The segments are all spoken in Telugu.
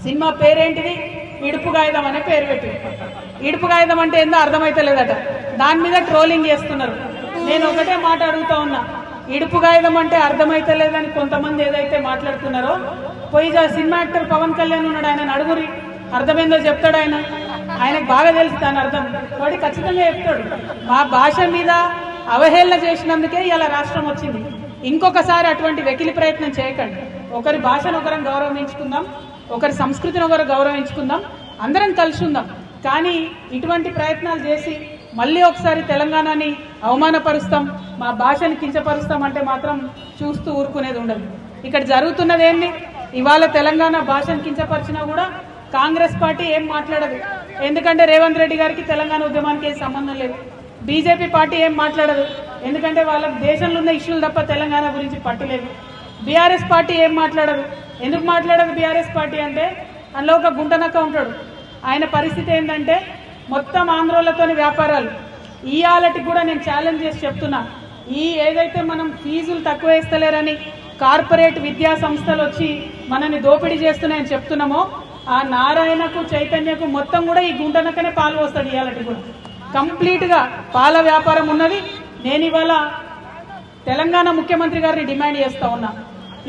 సినిమా పేరేంటిది? ఇడుపు కాగితం అనే పేరు పెట్టి, ఇడుపు కాగితం అంటే ఏందో అర్థమైతలేదట. దాని మీద ట్రోలింగ్ చేస్తున్నారు. నేను ఒకటే మాట అడుగుతా ఉన్నా, ఇడుపు కాగితం అంటే అర్థమైతలేదని కొంతమంది ఏదైతే మాట్లాడుతున్నారో, పోయి సినిమా యాక్టర్ పవన్ కళ్యాణ్ ఉన్నాడు, ఆయన అడుగురి, అర్థమైందో చెప్తాడు. ఆయనకు బాగా తెలుసు దాని అర్థం, వాడి ఖచ్చితంగా చెప్తాడు. మా భాష మీద అవహేళన చేసినందుకే ఇలా రాష్ట్రం వచ్చింది. ఇంకొకసారి అటువంటి వెకిలి ప్రయత్నం చేయకండి. ఒకరి భాషను ఒకరం గౌరవించుకుందాం, ఒకరి సంస్కృతిని ఒకరు గౌరవించుకుందాం, అందరం కలిసి ఉందాం. కానీ ఇటువంటి ప్రయత్నాలు చేసి మళ్ళీ ఒకసారి తెలంగాణని అవమానపరుస్తాం, మా భాషని కించపరుస్తాం అంటే మాత్రం చూస్తూ ఊరుకునేది ఉండదు. ఇక్కడ జరుగుతున్నది ఏంటి? ఇవాళ తెలంగాణ భాషను కించపరిచినా కూడా కాంగ్రెస్ పార్టీ ఏం మాట్లాడదు. ఎందుకంటే రేవంత్ రెడ్డి గారికి తెలంగాణ ఉద్యమానికి ఏం సంబంధం లేదు. బీజేపీ పార్టీ ఏం మాట్లాడదు, ఎందుకంటే వాళ్ళకి దేశంలో ఉన్న ఇష్యూలు తప్ప తెలంగాణ గురించి పట్టులేదు. బీఆర్ఎస్ పార్టీ ఏం మాట్లాడదు. ఎందుకు మాట్లాడదు బీఆర్ఎస్ పార్టీ అంటే, అందులో ఒక గుంటనక్క ఉంటాడు. ఆయన పరిస్థితి ఏంటంటే మొత్తం ఆంధ్రోళ్లతోని వ్యాపారాలు. ఇవాళకి కూడా నేను ఛాలెంజ్ చేసి చెప్తున్నా, ఏదైతే మనం ఫీజులు తక్కువ వేస్తలేరని కార్పొరేట్ విద్యా సంస్థలు వచ్చి మనల్ని దోపిడీ చేస్తున్నాయని చెప్తున్నామో, ఆ నారాయణకు చైతన్యకు మొత్తం కూడా ఈ గుంటనక్కనే పాలు వస్తాడు. ఇవాళకి కూడా కంప్లీట్గా పాల వ్యాపారం ఉన్నది. నేను ఇవాళ తెలంగాణ ముఖ్యమంత్రి గారిని డిమాండ్ చేస్తా ఉన్నా,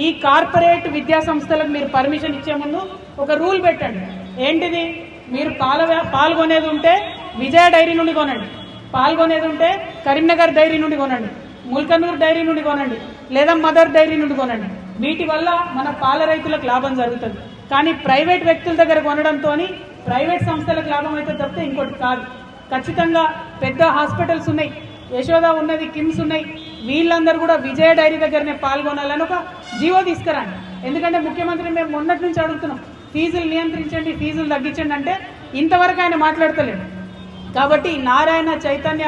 ఈ కార్పొరేట్ విద్యా సంస్థలకు మీరు పర్మిషన్ ఇచ్చే ముందు ఒక రూల్ పెట్టండి. ఏంటిది? మీరు పాల్గొనేది ఉంటే విజయ డైరీ నుండి కొనండి, పాల్గొనేది ఉంటే కరీంనగర్ డైరీ నుండి కొనండి, ముల్కనూరు డైరీ నుండి కొనండి, లేదా మదర్ డైరీ నుండి కొనండి. వీటి వల్ల మన పాల రైతులకు లాభం జరుగుతుంది. కానీ ప్రైవేట్ వ్యక్తుల దగ్గర కొనడంతో ప్రైవేట్ సంస్థలకు లాభం అయితే తప్పితే ఇంకోటి కాదు. ఖచ్చితంగా పెద్ద హాస్పిటల్స్ ఉన్నాయి, యశోద ఉన్నది, కిమ్స్ ఉన్నాయి, వీళ్ళందరూ కూడా విజయ డైరీ దగ్గరనే పాల్గొనాలని ఒక జీవో తీసుకురండి. ఎందుకంటే ముఖ్యమంత్రి మేము మొన్నటి నుంచి అడుగుతున్నాం, ఫీజులు నియంత్రించండి, ఫీజులు తగ్గించండి అంటే ఇంతవరకు ఆయన మాట్లాడతలేడు. కాబట్టి నారాయణ, చైతన్య,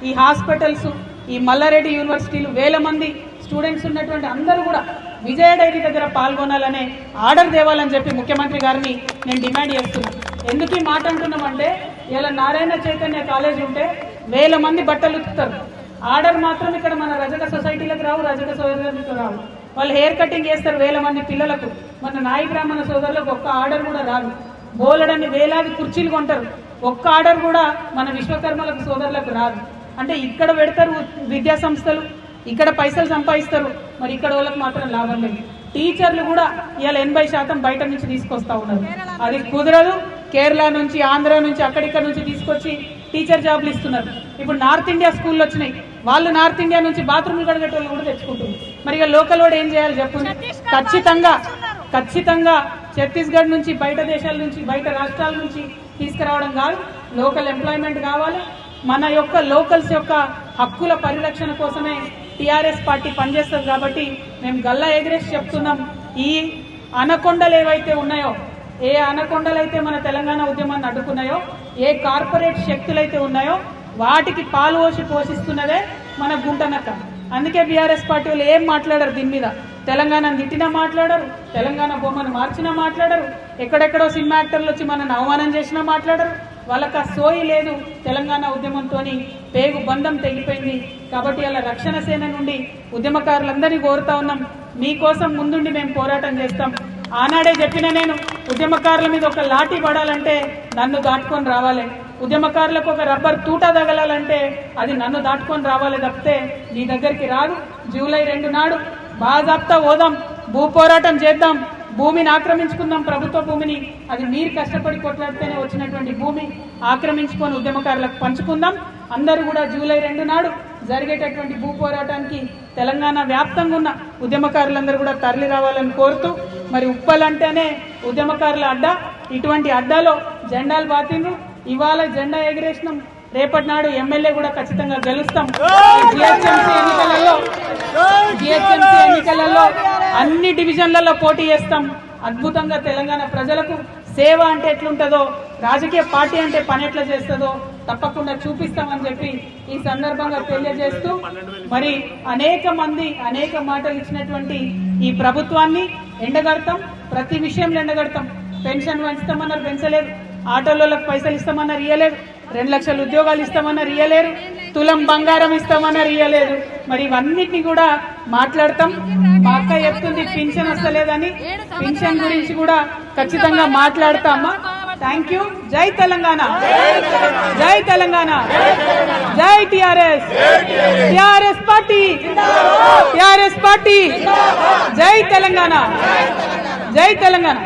ఈ హాస్పిటల్స్, ఈ మల్లారెడ్డి యూనివర్సిటీలు, వేల మంది స్టూడెంట్స్ ఉన్నటువంటి అందరూ కూడా విజయ డైరీ దగ్గర పాల్గొనాలనే ఆర్డర్ తేవాలని చెప్పి ముఖ్యమంత్రి గారిని నేను డిమాండ్ చేస్తున్నాను. ఎందుకు ఈ మాట అంటున్నామంటే, ఇలా నారాయణ చైతన్య కాలేజ్ ఉంటే వేల మంది బట్టలు ఉతుకుతారు. ఆర్డర్ మాత్రం ఇక్కడ మన రజక సొసైటీలకు రావు, రజక సోదరులకు రావు. వాళ్ళు హెయిర్ కటింగ్ చేస్తారు వేల మంది పిల్లలకు. మన నాయి బ్రాహ్మణ సోదరులకు ఒక్క ఆర్డర్ కూడా రాదు. బోలెడన్ని వేలాది కుర్చీలు కొంటారు, ఒక్క ఆర్డర్ కూడా మన విశ్వకర్మలకు సోదరులకు రాదు. అంటే ఇక్కడ పెడతారు విద్యా సంస్థలు, ఇక్కడ పైసలు సంపాదిస్తారు, మరి ఇక్కడ వాళ్ళకి మాత్రం లాభం లేదు. టీచర్లు కూడా ఇవాళ 80% బయట నుంచి తీసుకొస్తా ఉన్నారు. అది కుదరదు. కేరళ నుంచి, ఆంధ్ర నుంచి, అక్కడిక్కడ నుంచి తీసుకొచ్చి టీచర్ జాబ్లు ఇస్తున్నారు. ఇప్పుడు నార్త్ ఇండియా స్కూళ్ళు వచ్చినాయి, వాళ్ళు నార్త్ ఇండియా నుంచి బాత్రూమ్లు కడిగేటోళ్ళు కూడా తెచ్చుకుంటున్నారు. మరి ఇక లోకల్ వాడు ఏం చేయాలి చెప్పండి? ఖచ్చితంగా ఛత్తీస్గఢ్ నుంచి, బయట దేశాల నుంచి, బయట రాష్ట్రాల నుంచి తీసుకురావడం కాదు, లోకల్ ఎంప్లాయ్మెంట్ కావాలి. మన యొక్క లోకల్స్ యొక్క హక్కుల పరిరక్షణ కోసమే టీఆర్ఎస్ పార్టీ పనిచేస్తుంది. కాబట్టి మేము గల్లా ఎగిరేసి చెప్తున్నాం, ఈ అనకొండలు ఏవైతే ఉన్నాయో, ఏ అనకొండలైతే మన తెలంగాణ ఉద్యమాన్ని అడ్డుకున్నాయో, ఏ కార్పొరేట్ శక్తులైతే ఉన్నాయో వాటికి పాలు పోషిస్తున్నదే మన గుంటనక్క. అందుకే బీఆర్ఎస్ పార్టీ వాళ్ళు ఏం మాట్లాడరు దీని మీద. తెలంగాణను తిట్టినా మాట్లాడరు, తెలంగాణ బొమ్మను మార్చినా మాట్లాడరు, ఎక్కడెక్కడో సినిమా యాక్టర్లు వచ్చి మనల్ని అవమానం చేసినా మాట్లాడరు. వాళ్ళకి ఆ సోయి లేదు. తెలంగాణ ఉద్యమంతో పేగు బంధం తెగిపోయింది. కాబట్టి అలా రక్షణ సేన నుండి ఉద్యమకారులందరినీ కోరుతా ఉన్నాం, మీకోసం ముందుండి మేము పోరాటం చేస్తాం. ఆనాడే చెప్పిన నేను, ఉద్యమకారుల మీద ఒక లాఠీ పడాలంటే నన్ను దాటుకొని రావాలి, ఉద్యమకారులకు ఒక రబ్బర్ తూటా తగలాలంటే అది నన్ను దాటుకొని రావాలి తప్పితే నీ దగ్గరికి రాదు. జూలై 2 నాడు బాజాప్తా పోదాం, భూ పోరాటం చేద్దాం, భూమిని ఆక్రమించుకుందాం, ప్రభుత్వ భూమిని. అది మీరు కష్టపడి కొట్లాడితేనే వచ్చినటువంటి భూమి ఆక్రమించుకొని ఉద్యమకారులకు పంచుకుందాం. అందరూ కూడా జూలై 2 నాడు జరిగేటటువంటి భూ పోరాటానికి తెలంగాణ వ్యాప్తంగా ఉన్న ఉద్యమకారులందరూ కూడా తరలి రావాలని కోరుతూ, మరి ఉప్పల్ అంటేనే ఉద్యమకారుల అడ్డా, ఇటువంటి అడ్డాలో జెండాలు బాతిండ్రు. ఇవాళ జెండా ఎగిరేసినాం, రేపటి నాడు ఎమ్మెల్యే కూడా ఖచ్చితంగా గెలుస్తాం. జిహెచ్ఎంసీ ఎన్నికలలో అన్ని డివిజన్లలో పోటీ చేస్తాం. అద్భుతంగా తెలంగాణ ప్రజలకు సేవ అంటే ఎట్లుంటుందో, రాజకీయ పార్టీ అంటే పని ఎట్లా చేస్తుందో తప్పకుండా చూపిస్తామని చెప్పి ఈ సందర్భంగా తెలియజేస్తూ, మరి అనేక మంది అనేక మాటలు ఇచ్చినటువంటి ఈ ప్రభుత్వాన్ని ఎండగడతాం, ప్రతి విషయంలో ఎండగడతాం. పెన్షన్ పెంచుతామన్నారు, పెంచలేదు. ఆటోలకు పైసలు ఇస్తామన్నారు, ఇయ్యలేదు. 2 లక్షల ఉద్యోగాలు ఇస్తామన్నారు, ఇయ్యలేరు. తులం బంగారం ఇస్తామన్నారు, ఇయ్యలేదు. మరి ఇవన్నిటిని కూడా మాట్లాడతాం. మా అక్క చెప్తుంది పింఛన్ వస్తలేదని, పింఛన్ గురించి కూడా ఖచ్చితంగా మాట్లాడతామా. Thank you. జై తెలంగాణ, జై తెలంగాణ, జై TRS, TRS party, TRS party, జై తెలంగాణ, జై తెలంగాణ.